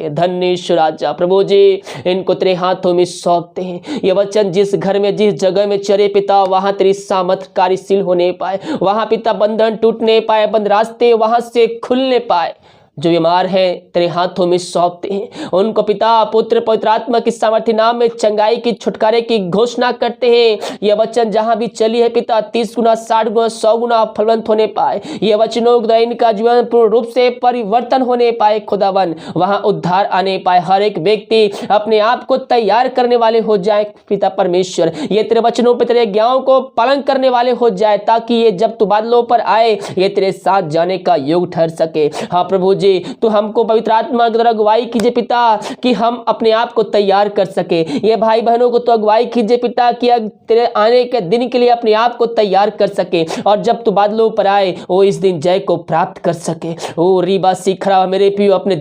करते हैं। धन्य ईश्वर राजा प्रभु जी, इनको तेरे हाथों में सौंपते हैं। ये वचन जिस घर में, जिस जगह में चले पिता, वहां तेरी सामर्थ कार्यशील होने पाए, वहां पिता बंधन टूटने पाए, बंद रास्ते वहां से खुलने पाए। जो बीमार है तेरे हाथों में सौंपते हैं, उनको पिता पुत्र पवित्र आत्मा की सामर्थ्य नाम में चंगाई की, छुटकारे की घोषणा करते हैं। यह वचन जहां भी चली है पिता, 30 गुना 60 गुना 100 गुना फलवंत होने पाए। यह वचनों द्वारा इनका जीवन पूर्ण रूप से परिवर्तन होने पाए खुदावन, वहां उद्धार आने पाए। हर एक व्यक्ति अपने आप को तैयार करने वाले हो जाए पिता परमेश्वर, ये तेरे वचनों पर तेरे आज्ञाओं को पालन करने वाले हो जाए, ताकि ये जब तू बादलों पर आए ये तेरे साथ जाने का योग ठहर सके। हाँ प्रभु जी, तो हमको पवित्र आत्मा के द्वारा अगुवाई कीजिए पिता, कि हम अपने आप को तैयार कर सके। ये भाई बहनों को तो अगुवाई कीजिए पिता, कि तेरे आने के दिन के लिए अपने आप को तैयार कर सके, और जब तू बादलों पर आए वो इस दिन जय को प्राप्त कर सके। ओ रीबा सीखरा मेरे पियो, अपने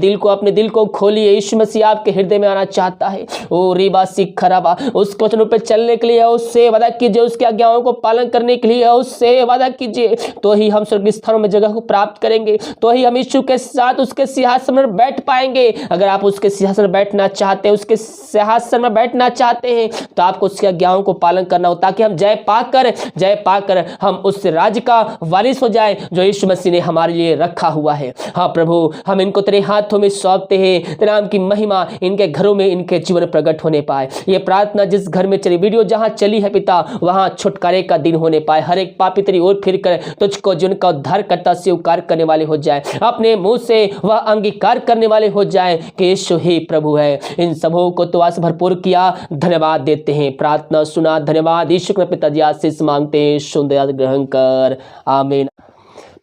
दिल को खोलिए। यीशु मसीह आपके हृदय में आना चाहता है। ओ रीबा सीखरा, उस वचनों पर चलने के लिए उससे वादा कीजिए, उसके आज्ञाओं को पालन करने के लिए उससे वादा कीजिए, तो ही हम स्वर्गीय स्थानों में जगह को प्राप्त करेंगे, तो ही हम यीशु के साथ उसके सिंहासन पर बैठ पाएंगे। अगर आप उसके सिंहासन पर बैठना चाहते हैं, उसके सिंहासन में बैठना चाहते हैं, तो आपको उसके आज्ञाओं को पालन करना हो, ताकि हम जय पाकर हम उस राज्य का वारिस हो जाए जो यीशु मसीह ने हमारे लिए रखा हुआ है। हाँ प्रभु, हम इनको तेरे हाथों में सौंपते हैं। तेरे नाम की महिमा इनके घरों में, इनके जीवन में प्रकट होने पाए। ये प्रार्थना जिस घर में चली, वीडियो जहां चली है पिता, वहां छुटकारे का दिन होने पाए। हर एक पापी तेरी ओर फिर कर तुझको जिनका उद्धार करता स्वीकार करने वाले हो जाए, अपने मुंह से वह अंगीकार करने वाले हो जाए कि यीशु ही प्रभु है। इन सबों को तो आस भरपूर किया, धन्यवाद देते हैं। प्रार्थना सुना, धन्यवाद। यीशु के पिताजी आशीष मांगते हैं, सुंदर ग्रहण कर, आमीन।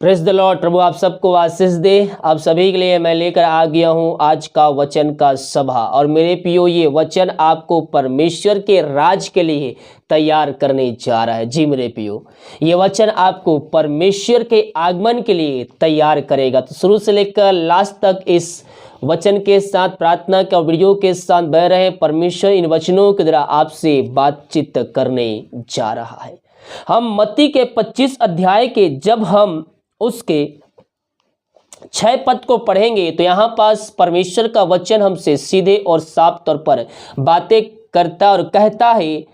Praise the Lord. प्रभु आप सबको आशीष दे। आप सभी के लिए मैं लेकर आ गया हूँ आज का वचन का सभा, और मेरे पियो ये वचन आपको परमेश्वर के राज के लिए तैयार करने जा रहा है। जी मेरे पियो, ये वचन आपको परमेश्वर के आगमन के लिए तैयार करेगा। तो शुरू से लेकर लास्ट तक इस वचन के साथ, प्रार्थना का वीडियो के साथ बह रहे। परमेश्वर इन वचनों के द्वारा आपसे बातचीत करने जा रहा है। हम मत्ती के 25 अध्याय के जब हम उसके 6 पद को पढ़ेंगे, तो यहाँ पास परमेश्वर का वचन हमसे सीधे और साफ तौर पर बातें करता और कहता है,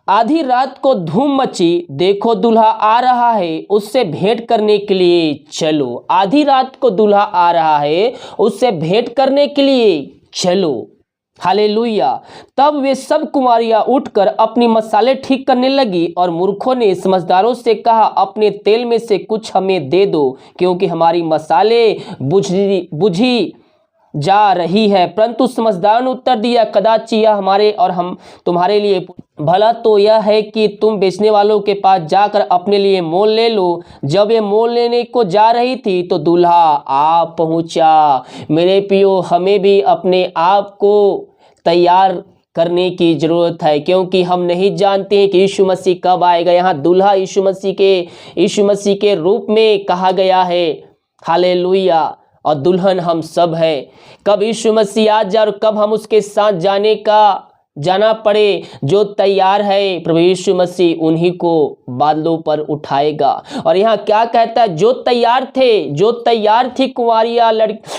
आधी रात को धूम मची, देखो दूल्हा आ रहा है, उससे भेंट करने के लिए चलो। आधी रात को दूल्हा आ रहा है, उससे भेंट करने के लिए चलो। हालेलुया। तब वे सब कुमारियां उठकर अपनी मसाले ठीक करने लगी, और मूर्खों ने समझदारों से कहा, अपने तेल में से कुछ हमें दे दो, क्योंकि हमारी मसाले बुझी जा रही है। परंतु समझदारों ने उत्तर दिया, कदाचित यह हमारे और हम तुम्हारे लिए भला तो यह है कि तुम बेचने वालों के पास जाकर अपने लिए मोल ले लो। जब ये मोल लेने को जा रही थी तो दूल्हा आ पहुंचा। मेरे पियो, हमें भी अपने आप को तैयार करने की जरूरत है, क्योंकि हम नहीं जानते हैं कि यीशु मसीह कब आएगा। यहाँ दूल्हा यीशु मसीह के रूप में कहा गया है। हालेलुया। और दुल्हन हम सब हैं। कब यीशु मसीह आ जाए और कब हम उसके साथ जाना पड़े, जो तैयार है प्रभु यीशु मसीह उन्हीं को बादलों पर उठाएगा। और यहाँ क्या कहता है, जो तैयार थी कुंवारियां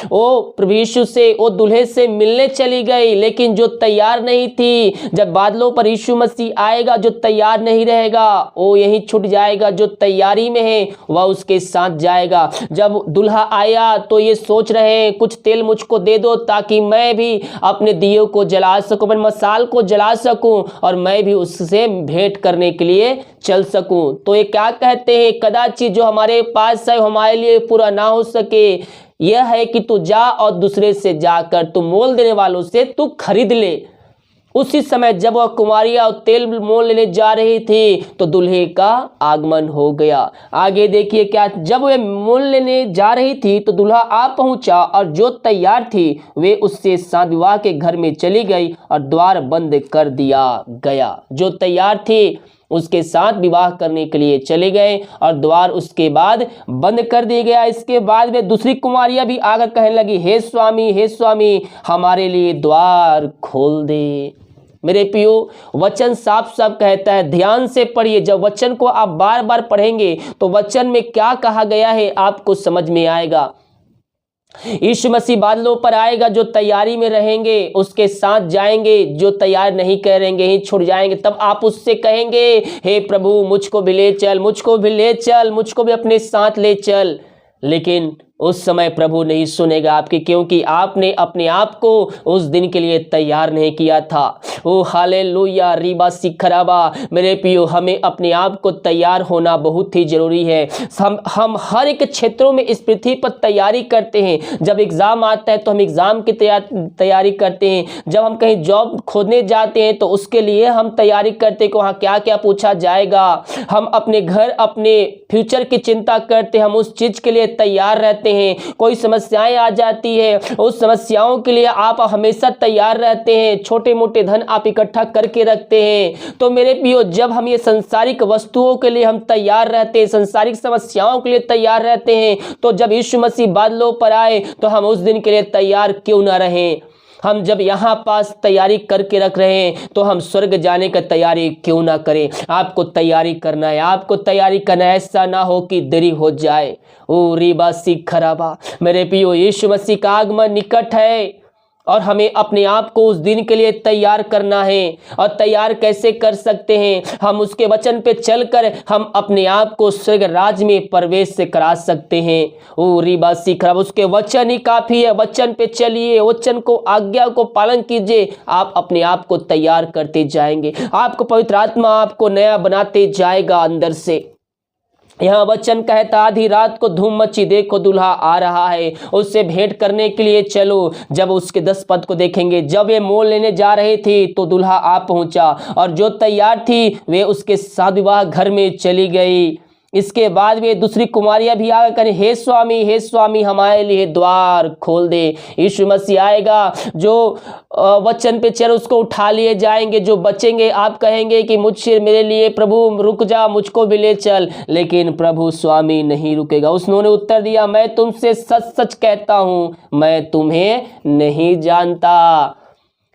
वो प्रभु यीशु से, वो दूल्हे से मिलने चली गई, लेकिन जो तैयार नहीं थी, जब बादलों पर यीशु मसीह आएगा, जो तैयार नहीं रहेगा वो यहीं छूट जाएगा। जो तैयारी में है वह उसके साथ जाएगा। जब दूल्हा आया तो ये सोच रहे हैं, कुछ तेल मुझको दे दो, ताकि मैं भी अपने दियों को जला सकूं, अपने मसाल को जला सकूं, और मैं भी उससे भेंट करने के लिए चल सकूं। तो ये क्या कहते हैं, कदाचित जो हमारे पास है हमारे लिए पूरा ना हो सके। यह है कि तू जा और दूसरे से जाकर तू मोल देने वालों से तू खरीद ले। उसी समय जब वह कुमारियां तेल मोल लेने जा रही थी तो दूल्हे का आगमन हो गया। आगे देखिए क्या, जब वे मोल लेने जा रही थी तो दूल्हा आ पहुंचा, और जो तैयार थी वे उससे साथ विवाह के घर में चली गई और द्वार बंद कर दिया गया। जो तैयार थी उसके साथ विवाह करने के लिए चले गए और द्वार उसके बाद बंद कर दिया गया। इसके बाद वे दूसरी कुमारियां भी आकर कहने लगी, हे स्वामी, हमारे लिए द्वार खोल दे। मेरे पियो, वचन साफ साफ कहता है, ध्यान से पढ़िए। जब वचन को आप बार बार पढ़ेंगे तो वचन में क्या कहा गया है आपको समझ में आएगा। यीशु मसीह बादलों पर आएगा, जो तैयारी में रहेंगे उसके साथ जाएंगे, जो तैयार नहीं करेंगे ही छुट जाएंगे। तब आप उससे कहेंगे, हे प्रभु मुझको भी ले चल, मुझको भी ले चल, मुझको भी अपने साथ ले चल। लेकिन उस समय प्रभु नहीं सुनेगा आपकी, क्योंकि आपने अपने आप को उस दिन के लिए तैयार नहीं किया था। ओ हालेलुया, रीबा सिखराबा। मेरे प्रियो, हमें अपने आप को तैयार होना बहुत ही जरूरी है। हम हर एक क्षेत्रों में इस पृथ्वी पर तैयारी करते हैं। जब एग्जाम आता है तो हम एग्जाम की तैयारी करते हैं। जब हम कहीं जॉब खोजने जाते हैं तो उसके लिए हम तैयारी करते हैं कि वहाँ क्या क्या पूछा जाएगा। हम अपने घर, अपने फ्यूचर की चिंता करते हैं, हम उस चीज के लिए तैयार रहते हैं। कोई समस्याएं आ जाती है, उस समस्याओं के लिए आप हमेशा तैयार रहते हैं। छोटे मोटे धन आप इकट्ठा करके रखते हैं। तो मेरे प्रियो, जब हम ये सांसारिक वस्तुओं के लिए हम तैयार रहते हैं, सांसारिक समस्याओं के लिए तैयार रहते हैं, तो जब यीशु मसीह बादलों पर आए तो हम उस दिन के लिए तैयार क्यों ना रहें। हम जब यहाँ पास तैयारी करके रख रहे हैं तो हम स्वर्ग जाने का तैयारी क्यों ना करें। आपको तैयारी करना है, आपको तैयारी करना है, ऐसा ना हो कि देरी हो जाए। ओ रीबा सिखराबा। मेरे प्रियो, यीशु मसीह का आगमन निकट है और हमें अपने आप को उस दिन के लिए तैयार करना है। और तैयार कैसे कर सकते हैं? हम उसके वचन पे चलकर हम अपने आप को स्वर्ग राज में प्रवेश से करा सकते हैं। ओ रीबा सिखराब, उसके वचन ही काफी है। वचन पे चलिए, वचन को, आज्ञा को पालन कीजिए, आप अपने आप को तैयार करते जाएंगे। आपको पवित्र आत्मा आपको नया बनाते जाएगा अंदर से। यहाँ वचन कहता, आधी रात को धूम मची, देखो दूल्हा आ रहा है, उससे भेंट करने के लिए चलो। जब उसके 10 पद को देखेंगे, जब ये मोल लेने जा रहे थे तो दूल्हा आ पहुंचा, और जो तैयार थी वे उसके साथ विवाह घर में चली गई। इसके बाद वे दूसरी कुमारियां भी आकर करें, हे स्वामी हमारे लिए द्वार खोल दे। यीशु मसीह आएगा, जो वचन पे चल उसको उठा लिए जाएंगे। जो बचेंगे, आप कहेंगे कि मुझसे, मेरे लिए प्रभु रुक जा, मुझको भी ले चल। लेकिन प्रभु स्वामी नहीं रुकेगा। उसने उत्तर दिया, मैं तुमसे सच सच कहता हूँ, मैं तुम्हें नहीं जानता।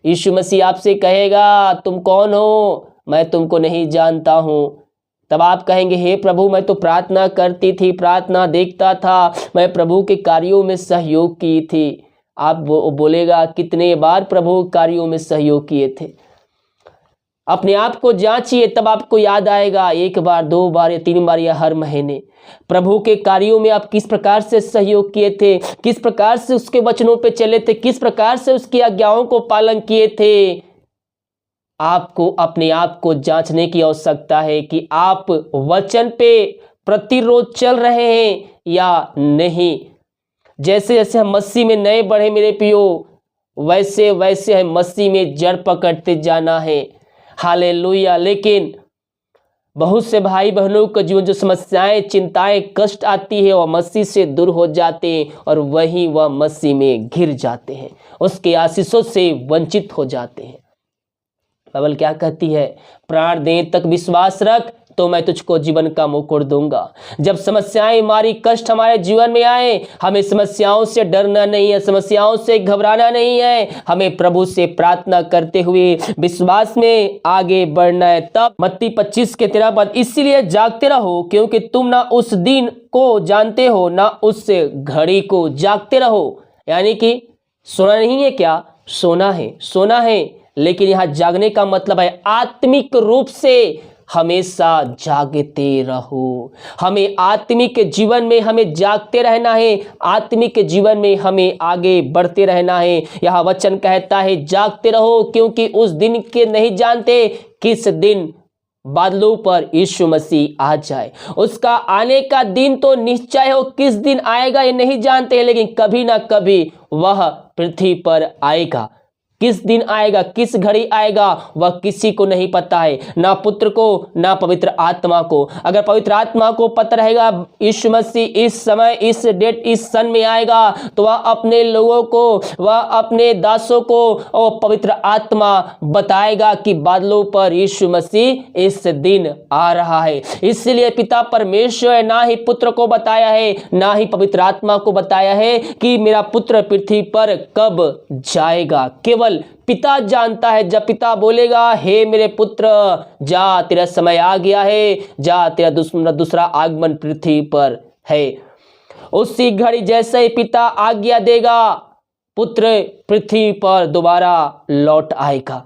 यीशु मसीह आपसे कहेगा, तुम कौन हो? मैं तुमको नहीं जानता हूँ। तब आप कहेंगे, हे प्रभु, मैं तो प्रार्थना करती थी, प्रार्थना देखता था, मैं प्रभु के कार्यों में सहयोग की थी। आप बोलेगा, कितने बार प्रभु कार्यों में सहयोग किए थे? अपने आप को जांचिए, तब आपको याद आएगा, 1 बार, 2 बार या 3 बार या हर महीने प्रभु के कार्यों में आप किस प्रकार से सहयोग किए थे, किस प्रकार से उसके वचनों पे चले थे, किस प्रकार से उसकी आज्ञाओं को पालन किए थे। आपको अपने आप को जांचने की आवश्यकता है कि आप वचन पे प्रतिरोध चल रहे हैं या नहीं। जैसे जैसे हम मसीह में नए बढ़े मेरे प्रियो, वैसे वैसे हम मसीह में जड़ पकड़ते जाना है। हालेलुया। लेकिन बहुत से भाई बहनों का जीवन, जो समस्याएं, चिंताएं, कष्ट आती है, वह मसीह से दूर हो जाते हैं और वहीं वह मसीह में घिर जाते हैं, उसके आशीषों से वंचित हो जाते हैं। बाइबल क्या कहती है? प्राण देने तक विश्वास रख तो मैं तुझको जीवन का मुकुट दूंगा। जब समस्याएं, हमारी कष्ट हमारे जीवन में आए, हमें समस्याओं से डरना नहीं है, समस्याओं से घबराना नहीं है। हमें प्रभु से प्रार्थना करते हुए विश्वास में आगे बढ़ना है। तब मत्ती 25:13, इसीलिए जागते रहो, क्योंकि तुम ना उस दिन को जानते हो ना उस घड़ी को। जागते रहो यानी कि सोना नहीं है क्या? सोना है, सोना है। लेकिन यहाँ जागने का मतलब है आत्मिक रूप से हमेशा जागते रहो। हमें आत्मिक जीवन में हमें जागते रहना है, आत्मिक जीवन में हमें आगे बढ़ते रहना है। यह वचन कहता है, जागते रहो, क्योंकि उस दिन के नहीं जानते किस दिन बादलों पर यीशु मसीह आ जाए। उसका आने का दिन तो निश्चय हो, किस दिन आएगा ये नहीं जानते, लेकिन कभी ना कभी वह पृथ्वी पर आएगा। किस दिन आएगा, किस घड़ी आएगा, वह किसी को नहीं पता है, ना पुत्र को ना पवित्र आत्मा को। अगर पवित्र आत्मा को पता रहेगा यीशु मसीह इस समय, इस डेट, इस सन में आएगा, तो वह अपने लोगों को, वह अपने दासों को और पवित्र आत्मा बताएगा कि बादलों पर यीशु मसीह इस दिन आ रहा है। इसलिए पिता परमेश्वर ना ही पुत्र को बताया है, ना ही पवित्र आत्मा को बताया है कि मेरा पुत्र पृथ्वी पर कब जाएगा। केवल पिता जानता है। जब पिता बोलेगा, हे मेरे पुत्र जा, तेरा समय आ गया है, जा, तेरा दूसरा आगमन पृथ्वी पर है। उसी घड़ी जैसे ही पिता आज्ञा देगा, पुत्र पृथ्वी पर दोबारा लौट आएगा।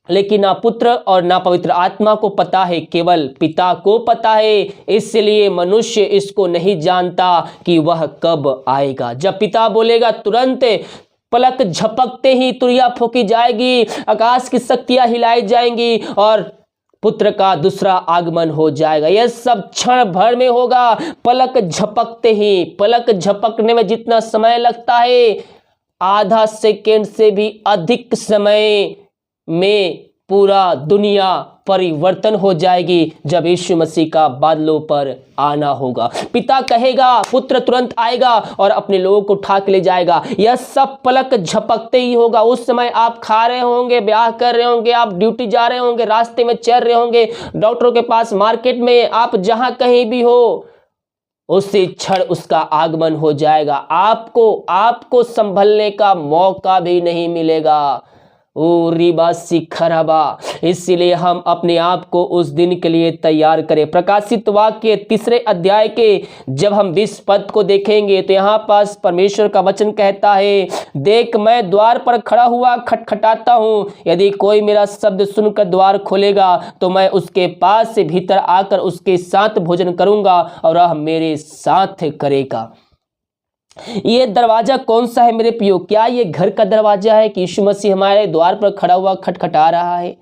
लेकिन ना पुत्र और ना पवित्र आत्मा को पता है, केवल पिता को पता है। इसलिए मनुष्य इसको नहीं जानता कि वह कब आएगा। जब पिता बोलेगा तुरंत पलक झपकते ही तुरिया फूंकी जाएगी, आकाश की शक्तियां हिलाई जाएंगी और पुत्र का दूसरा आगमन हो जाएगा। यह सब क्षण भर में होगा, पलक झपकते ही। पलक झपकने में जितना समय लगता है, आधा सेकेंड से भी अधिक समय में पूरा दुनिया परिवर्तन हो जाएगी जब यीशु मसीह का बादलों पर आना होगा। पिता कहेगा, पुत्र तुरंत आएगा और अपने लोगों को उठा के ले जाएगा। यह सब पलक झपकते ही होगा। उस समय आप खा रहे होंगे, ब्याह कर रहे होंगे, आप ड्यूटी जा रहे होंगे, रास्ते में चल रहे होंगे, डॉक्टरों के पास, मार्केट में, आप जहां कहीं भी हो, उसी क्षण उसका आगमन हो जाएगा। आपको संभलने का मौका भी नहीं मिलेगा। ओ रिबा सिखरबा। इसीलिए हम अपने आप को उस दिन के लिए तैयार करें। प्रकाशित वाक्य 3 अध्याय के जब हम 20 पद को देखेंगे तो यहाँ पास परमेश्वर का वचन कहता है, देख मैं द्वार पर खड़ा हुआ खटखटाता हूँ, यदि कोई मेरा शब्द सुनकर द्वार खोलेगा तो मैं उसके पास से भीतर आकर उसके साथ भोजन करूंगा और वह मेरे साथ करेगा। ये दरवाजा कौन सा है मेरे प्रियो? क्या ये घर का दरवाजा है कि यीशु मसीह हमारे द्वार पर खड़ा हुआ खटखटा रहा है?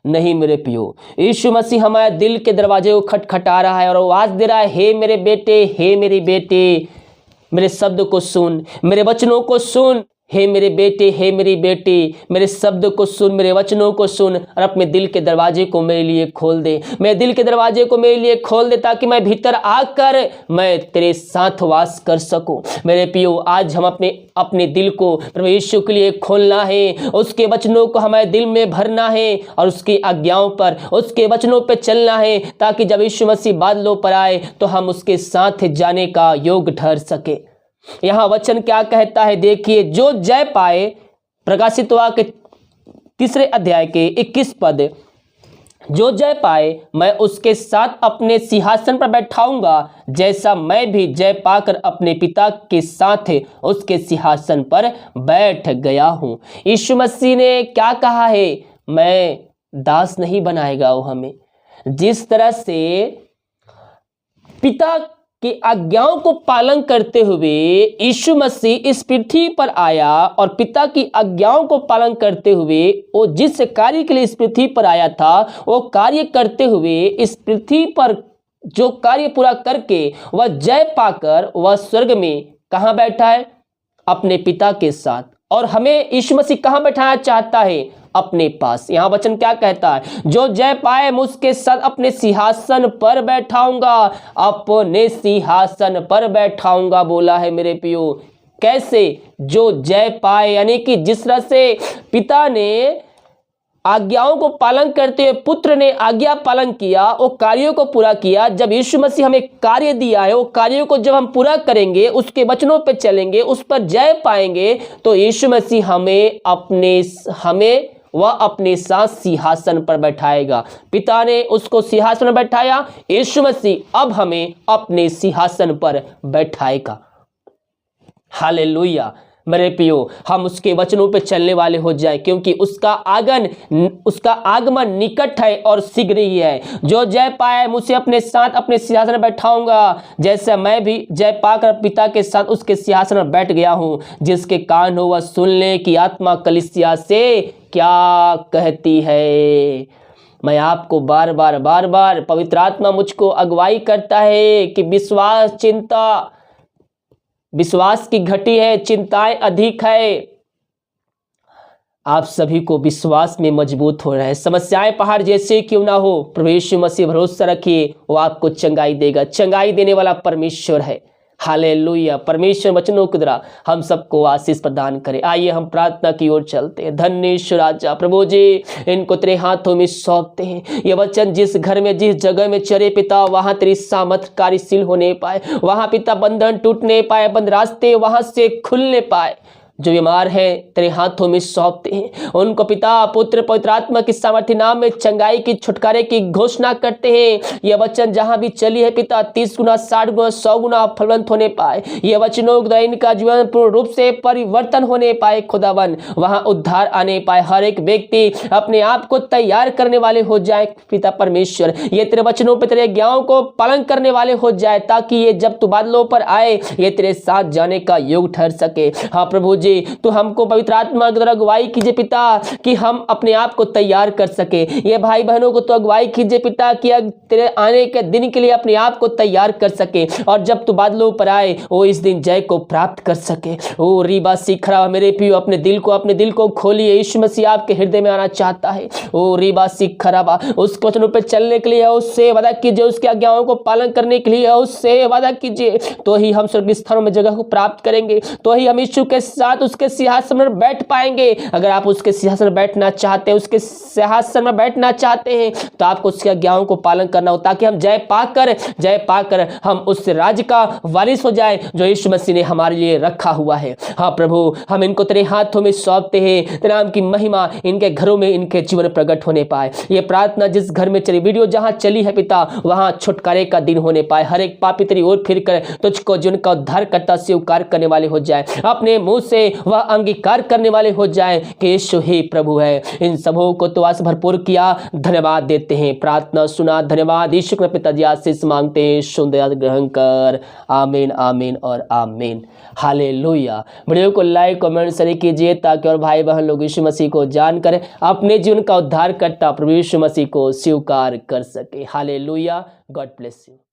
नहीं मेरे प्रियो, यीशु मसीह हमारे दिल के दरवाजे को खटखटा रहा है और आवाज दे रहा है, हे मेरे बेटे, हे मेरी बेटी, मेरे शब्द को सुन, मेरे वचनों को सुन। हे मेरे बेटे, हे मेरी बेटी, मेरे शब्द को सुन, मेरे वचनों को सुन और अपने दिल के दरवाजे को मेरे लिए खोल दे। मेरे दिल के दरवाजे को मेरे लिए खोल दे ताकि मैं भीतर आकर मैं तेरे साथ वास कर सकूं। मेरे प्रियो, आज हम अपने दिल को प्रभु यीशु के लिए खोलना है, उसके वचनों को हमारे दिल में भरना है और उसकी आज्ञाओं पर, उसके वचनों पर चलना है ताकि जब यीशु मसीह बादलों पर आए तो हम उसके साथ जाने का योग ठहर सके। यहां वचन क्या कहता है देखिए, जो जय पाए, प्रकाशित वाक्य 3 अध्याय के 21 पद, जो जय पाए मैं उसके साथ अपने सिंहासन पर बैठाऊंगा, जैसा मैं भी जय पाकर अपने पिता के साथ उसके सिंहासन पर बैठ गया हूं। यीशु मसीह ने क्या कहा है? मैं दास नहीं बनाएगा वो हमें। जिस तरह से पिता की आज्ञाओं को पालन करते हुए यीशु मसीह इस पृथ्वी पर आया और पिता की आज्ञाओं को पालन करते हुए वो जिस कार्य के लिए इस पृथ्वी पर आया था वो कार्य करते हुए इस पृथ्वी पर जो कार्य पूरा करके वह जय पाकर वह स्वर्ग में कहाँ बैठा है? अपने पिता के साथ। और हमें यीशु मसीह कहाँ बैठाना चाहता है? अपने पास। यहां वचन क्या कहता है? जो जय पाए मैं उसके साथ अपने सिंहासन पर बैठाऊंगा, अपने सिंहासन पर बैठाऊंगा बोला है मेरे प्रियो। कैसे? जो जय पाए, यानी कि जिस तरह से पिता ने आज्ञाओं को पालन करते हुए पुत्र ने आज्ञा पालन किया, वो कार्यों को पूरा किया। जब यीशु मसीह हमें कार्य दिया है, वो कार्यों को जब हम पूरा करेंगे, उसके वचनों पर चलेंगे, उस पर जय पाएंगे, तो यीशु मसीह हमें वह अपने साथ सिंहासन पर बैठाएगा। पिता ने उसको सिंहासन पर बैठाया, यीशु मसीह अब हमें अपने सिंहासन पर बैठाएगा। हालेलुया मेरे प्रियो, हम उसके वचनों पे चलने वाले हो जाए, क्योंकि उसका आगमन निकट है और शीघ्र ही है। जो जय पाए मुझे अपने साथ अपने सिंहासन पर बैठाऊंगा, जैसे मैं भी जय पाकर पिता के साथ उसके सिंहासन पर बैठ गया हूं। जिसके कान हो वह सुन ले कि आत्मा कलीसिया से क्या कहती है। मैं आपको बार बार पवित्र आत्मा मुझको अगुवाई करता है कि विश्वास की घटी है, चिंताएं अधिक है। आप सभी को विश्वास में मजबूत हो रहे हैं। समस्याएं पहाड़ जैसे क्यों ना हो, प्रभु यीशु मसीह भरोसा रखिए, वो आपको चंगाई देगा। चंगाई देने वाला परमेश्वर है। हालेलुया। परमेश्वर वचनों के द्वारा हम सबको आशीष प्रदान करे। आइए हम प्रार्थना की ओर चलते हैं। धन्य ईश्वर राजा, प्रभु जी इनको तेरे हाथों में सौंपते हैं। ये वचन जिस घर में, जिस जगह में चरे पिता, वहां तेरी सामर्थ कार्यशील होने पाए, वहां पिता बंधन टूटने पाए, बंद रास्ते वहां से खुलने पाए। जो बीमार हैं तेरे हाथों में सौंपते हैं। उनको पिता पुत्र पवित्र आत्मा की सामर्थ्य नाम में चंगाई की छुटकारे की घोषणा करते हैं। यह वचन जहां भी चली है पिता 30 गुना 60 गुना 100 गुना फलवंत होने पाए। यह वचनों द्वारा इनका जीवन पूर्ण रूप से परिवर्तन होने पाए। खुदावन वहां उद्धार आने पाए। हर एक व्यक्ति अपने आप को तैयार करने वाले हो जाए पिता परमेश्वर। ये तेरे वचनों पर तेरे आज्ञाओं को पालन करने वाले हो जाए, ताकि ये जब तू बादलों पर आए ये तेरे साथ जाने का योग ठहर सके। हाँ प्रभु जी, तू हमको पवित्र आत्मा के द्वारा अगुवाई कीजिए पिता, कि हम अपने आप को तैयार कर सके। ये भाई बहनों को तो अगुवाई कीजिए पिता, कि तेरे आने के दिन के लिए अपने आप को तैयार कर सके, और जब तू बादलों पर आए वो इस दिन जय को प्राप्त कर सके। ओ रीबा सीखरा मेरे पियो, अपने दिल को खोलिए। यीशु मसीह आपके हृदय में आना चाहता है। ओ रीबा सीखरा, उसके वचनों पर चलने के लिए उससे वादा कीजिए, उसके आज्ञाओं को पालन करने के लिए उससे वादा कीजिए, तो ही हम स्वर्गीय स्थानों में जगह को प्राप्त करेंगे, तो ही हम यीशु के साथ उसके सिंहासन पर बैठ पाएंगे। अगर आप उसके सिंहासन पर बैठना चाहते हैं, उसके सिंहासन में बैठना चाहते हैं, तो आपको उसकी आज्ञाओं को पालन करना हो, ताकि हम जय पाकर हम उस राज्य का वारिस हो जाए जो यीशु मसीह ने हमारे लिए रखा हुआ है। हाँ प्रभु, हम इनको तेरे हाथों में सौंपते हैं। तेरे नाम की महिमा इनके घरों में, इनके जीवन प्रकट होने पाए। ये प्रार्थना जिस घर में चली, वीडियो जहां चली है पिता, वहां छुटकारे का दिन होने पाए। हर एक पापी तेरी ओर फिर कर तुझको जीवन का उद्धार करता स्वीकार करने वाले हो जाए, अपने मुंह से वह अंगीकार करने वाले हो जाए कि यीशु ही प्रभु है। इन सबों को तो आज भरपूर किया, धन्यवाद देते हैं। प्रार्थना सुना, धन्यवाद। यीशु के पिताजी आशीष मांगते हैं, सुंदर ग्रहण कर। आमीन आमीन और आमीन। हालेलुया। वीडियो को लाइक कमेंट शेयर कीजिए, ताकि और भाई बहन लोग यीशु मसीह को जानकर अपने जीवन का उद्धार करता प्रभु यीशु मसीह को स्वीकार कर सके। हालेलुया। God bless you.